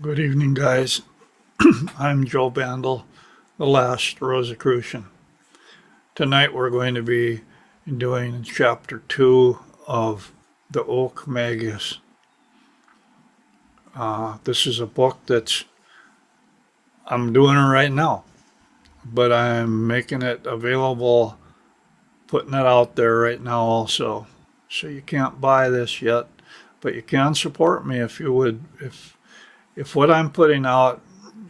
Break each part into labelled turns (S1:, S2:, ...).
S1: Good evening, guys. I'm Joe Bandel, the last Rosicrucian. Tonight we're going to be doing chapter 2 of the OAK Magus. This is a book I'm doing it right now, but I'm making it available, putting it out there right now also. So you can't buy this yet, but you can support me if you would. If what I'm putting out,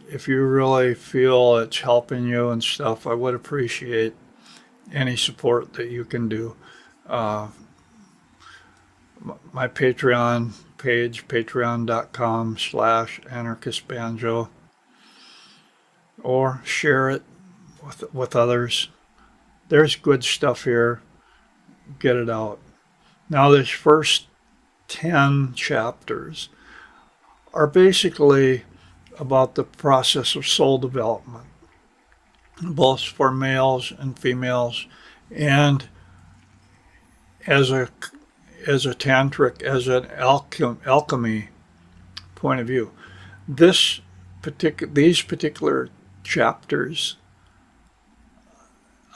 S1: if you really feel it's helping you and stuff, I would appreciate any support that you can do. Uh, my Patreon page, patreon.com/anarchistbanjo, or share it with others. There's good stuff here. Get it out. Now, this first 10 chapters are basically about the process of soul development, both for males and females, and as a tantric, as an alchemy point of view. These particular chapters,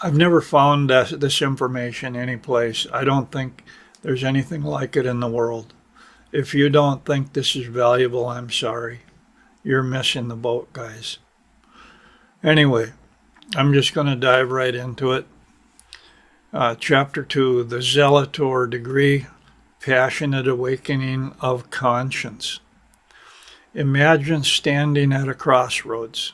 S1: I've never found this information anyplace. I don't think there's anything like it in the world. If you don't think this is valuable, I'm sorry. You're missing the boat, guys. Anyway, I'm just going to dive right into it. Chapter 2, the Zelator Degree, Passionate Awakening of Conscience. Imagine standing at a crossroads,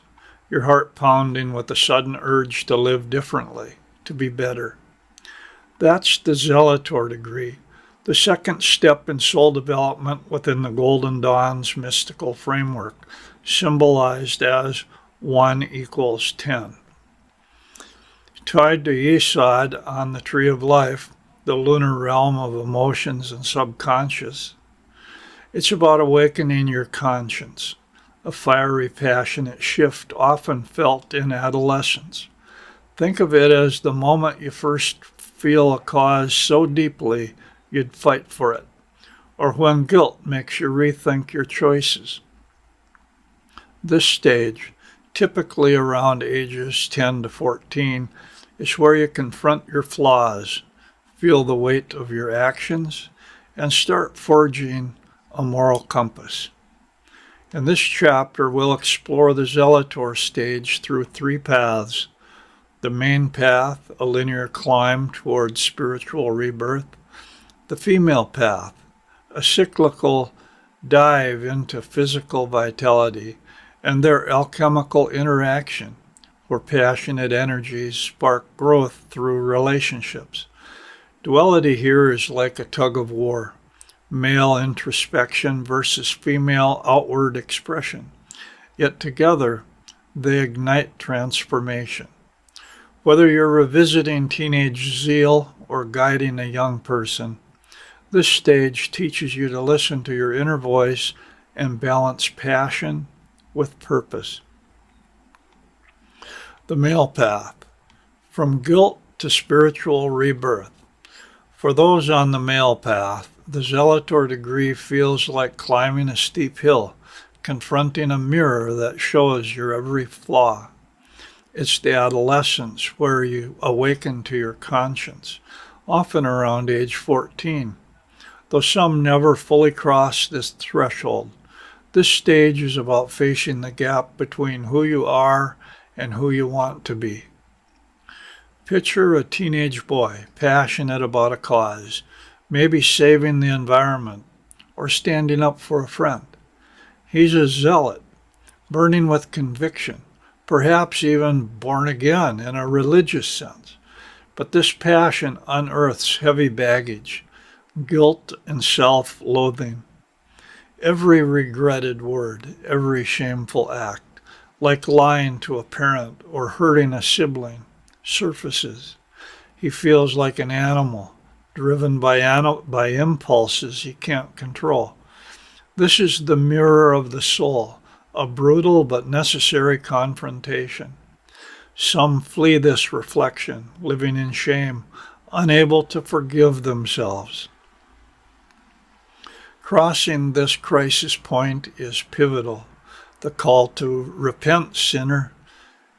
S1: your heart pounding with a sudden urge to live differently, to be better. That's the Zelator Degree, the second step in soul development within the Golden Dawn's mystical framework, symbolized as 1 = 10. Tied to Yesod on the Tree of Life, the lunar realm of emotions and subconscious, it's about awakening your conscience, a fiery, passionate shift often felt in adolescence. Think of it as the moment you first feel a cause so deeply you'd fight for it, or when guilt makes you rethink your choices. This stage, typically around ages 10 to 14, is where you confront your flaws, feel the weight of your actions, and start forging a moral compass. In this chapter, we'll explore the Zelator stage through 3 paths. The main path, a linear climb towards spiritual rebirth. The female path, a cyclical dive into physical vitality and their alchemical interaction, where passionate energies spark growth through relationships. Duality here is like a tug of war, male introspection versus female outward expression. Yet together, they ignite transformation. Whether you're revisiting teenage zeal or guiding a young person, this stage teaches you to listen to your inner voice and balance passion with purpose. The male path, from guilt to spiritual rebirth. For those on the male path, the Zelator Degree feels like climbing a steep hill, confronting a mirror that shows your every flaw. It's the adolescence where you awaken to your conscience, often around age 14. Though some never fully cross this threshold, this stage is about facing the gap between who you are and who you want to be. Picture a teenage boy, passionate about a cause, maybe saving the environment or standing up for a friend. He's a zealot, burning with conviction, perhaps even born again in a religious sense. But this passion unearths heavy baggage, guilt and self-loathing. Every regretted word, every shameful act, like lying to a parent or hurting a sibling, surfaces. He feels like an animal, driven by impulses he can't control. This is the mirror of the soul, a brutal but necessary confrontation. Some flee this reflection, living in shame, unable to forgive themselves. Crossing this crisis point is pivotal. The call to repent, sinner,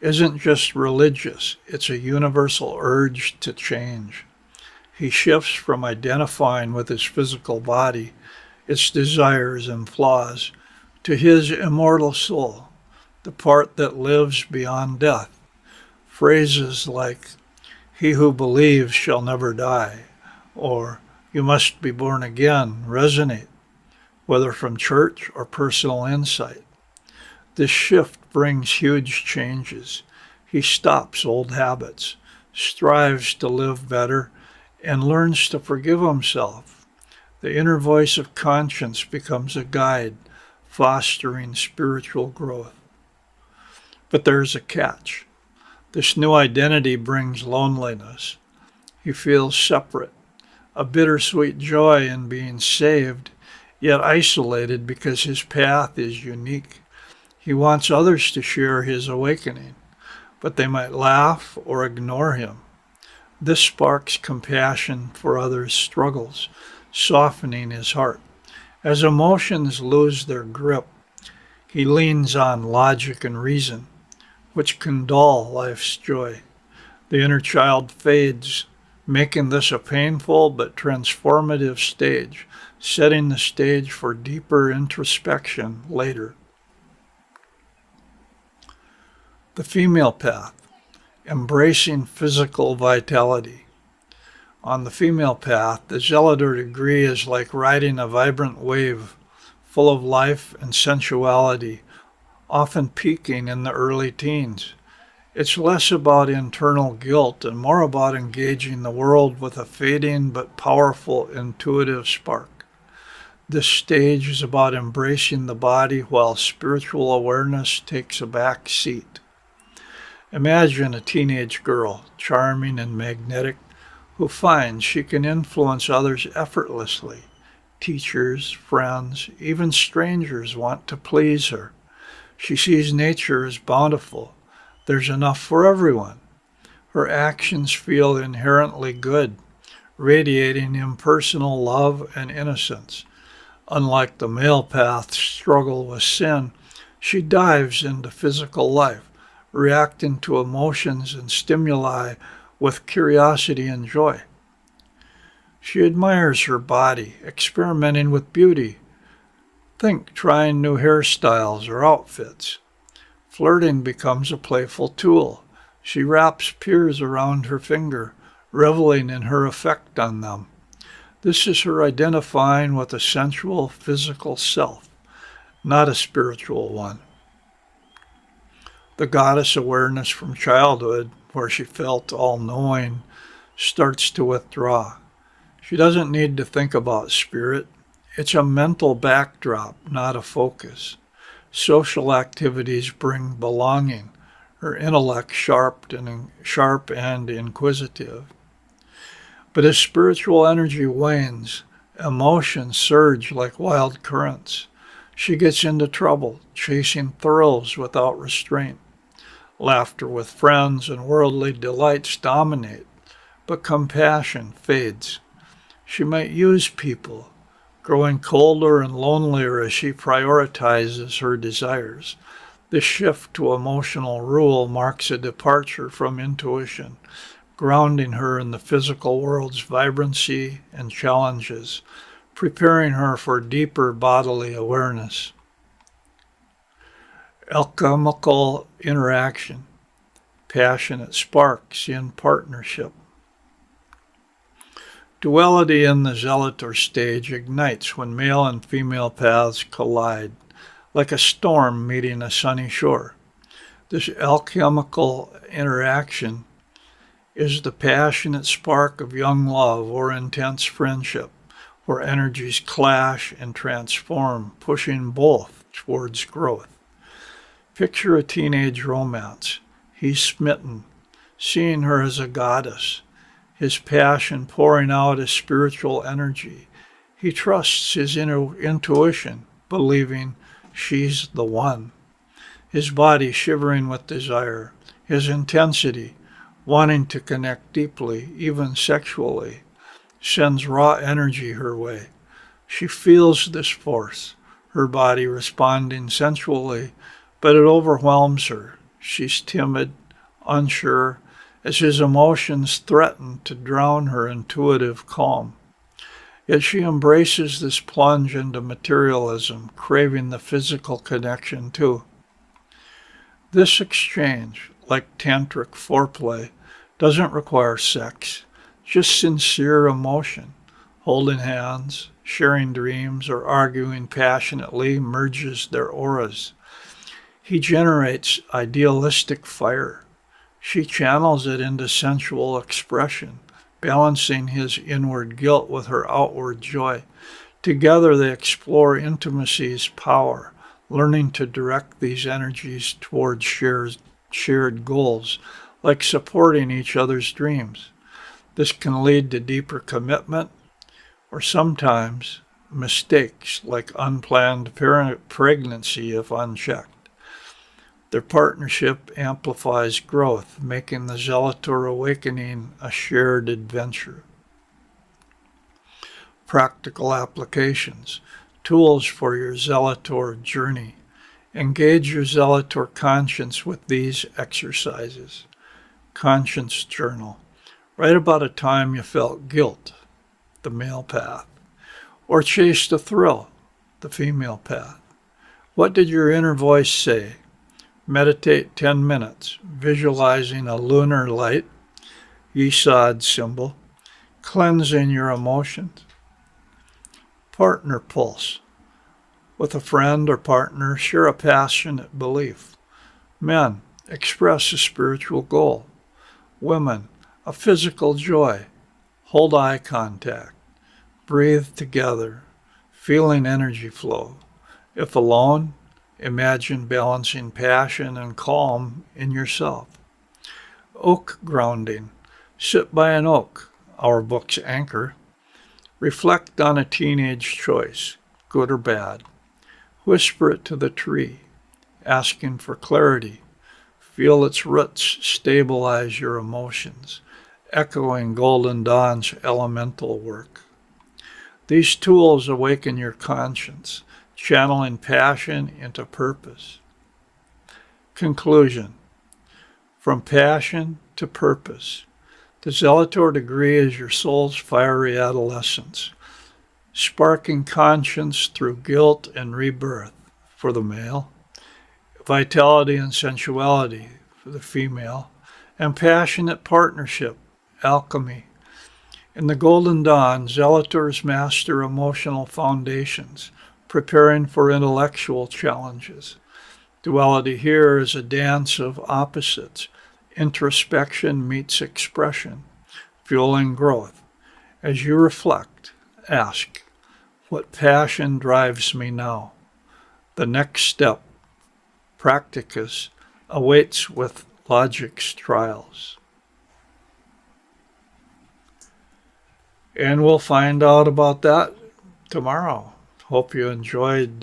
S1: isn't just religious, it's a universal urge to change. He shifts from identifying with his physical body, its desires and flaws, to his immortal soul, the part that lives beyond death. Phrases like, "He who believes shall never die," or "You must be born again," resonate, whether from church or personal insight. This shift brings huge changes. He stops old habits, strives to live better, and learns to forgive himself. The inner voice of conscience becomes a guide, fostering spiritual growth. But there's a catch. This new identity brings loneliness. He feels separate, a bittersweet joy in being saved, yet isolated because his path is unique. He wants others to share his awakening, but they might laugh or ignore him. This sparks compassion for others' struggles, softening his heart. As emotions lose their grip, he leans on logic and reason, which can dull life's joy. The inner child fades, making this a painful but transformative stage, setting the stage for deeper introspection later. The female path, embracing physical vitality. On the female path, the Zelator Degree is like riding a vibrant wave, full of life and sensuality, often peaking in the early teens. It's less about internal guilt and more about engaging the world with a fading but powerful intuitive spark. This stage is about embracing the body while spiritual awareness takes a back seat. Imagine a teenage girl, charming and magnetic, who finds she can influence others effortlessly. Teachers, friends, even strangers want to please her. She sees nature as bountiful. There's enough for everyone. Her actions feel inherently good, radiating impersonal love and innocence. Unlike the male path's struggle with sin, she dives into physical life, reacting to emotions and stimuli with curiosity and joy. She admires her body, experimenting with beauty. Think trying new hairstyles or outfits. Flirting becomes a playful tool. She wraps peers around her finger, reveling in her effect on them. This is her identifying with a sensual physical self, not a spiritual one. The goddess awareness from childhood, where she felt all-knowing, starts to withdraw. She doesn't need to think about spirit. It's a mental backdrop, not a focus. Social activities bring belonging, her intellect sharp and inquisitive. But as spiritual energy wanes, emotions surge like wild currents. She gets into trouble, chasing thrills without restraint. Laughter with friends and worldly delights dominate, but compassion fades. She might use people, growing colder and lonelier as she prioritizes her desires. This shift to emotional rule marks a departure from intuition, grounding her in the physical world's vibrancy and challenges, preparing her for deeper bodily awareness. Alchemical interaction, passionate sparks in partnership. Duality in the Zelator stage ignites when male and female paths collide, like a storm meeting a sunny shore. This alchemical interaction is the passionate spark of young love or intense friendship, where energies clash and transform, pushing both towards growth. Picture a teenage romance. He's smitten, seeing her as a goddess, his passion pouring out as spiritual energy. He trusts his inner intuition, believing she's the one. His body shivering with desire, his intensity, wanting to connect deeply, even sexually, sends raw energy her way. She feels this force. her body responding sensually, but it overwhelms her. She's timid, unsure, as his emotions threaten to drown her intuitive calm. Yet she embraces this plunge into materialism, craving the physical connection too. This exchange, like tantric foreplay, doesn't require sex, just sincere emotion. Holding hands, sharing dreams, or arguing passionately merges their auras. He generates idealistic fire. She channels it into sensual expression, balancing his inward guilt with her outward joy. Together they explore intimacy's power, learning to direct these energies towards shared goals, like supporting each other's dreams. This can lead to deeper commitment, or sometimes mistakes like unplanned pregnancy if unchecked. Their partnership amplifies growth, making the Zelator awakening a shared adventure. Practical applications, tools for your Zelator journey. Engage your Zelator conscience with these exercises. Conscience journal. Write about a time you felt guilt, the male path, or chased a thrill, the female path. What did your inner voice say? Meditate 10 minutes, visualizing a lunar light, Yesod symbol, cleansing your emotions. Partner pulse. With a friend or partner, share a passionate belief. Men, express a spiritual goal. Women, a physical joy. Hold eye contact. Breathe together, feeling energy flow. If alone, imagine balancing passion and calm in yourself. Oak grounding. Sit by an oak, our book's anchor. Reflect on a teenage choice, good or bad. Whisper it to the tree, asking for clarity. Feel its roots stabilize your emotions, echoing Golden Dawn's elemental work. These tools awaken your conscience, channeling passion into purpose. Conclusion. From passion to purpose. The Zelator Degree is your soul's fiery adolescence, sparking conscience through guilt and rebirth for the male, vitality and sensuality for the female, and passionate partnership, alchemy. In the Golden Dawn, Zelators master emotional foundations, preparing for intellectual challenges. Duality here is a dance of opposites. Introspection meets expression, fueling growth. As you reflect, ask, what passion drives me now? The next step, practicus, awaits with logic's trials. And we'll find out about that tomorrow. Hope you enjoyed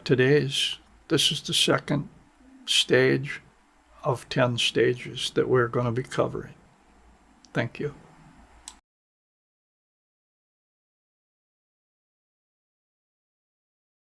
S1: today's. This is the second stage of 10 stages that we're going to be covering. Thank you.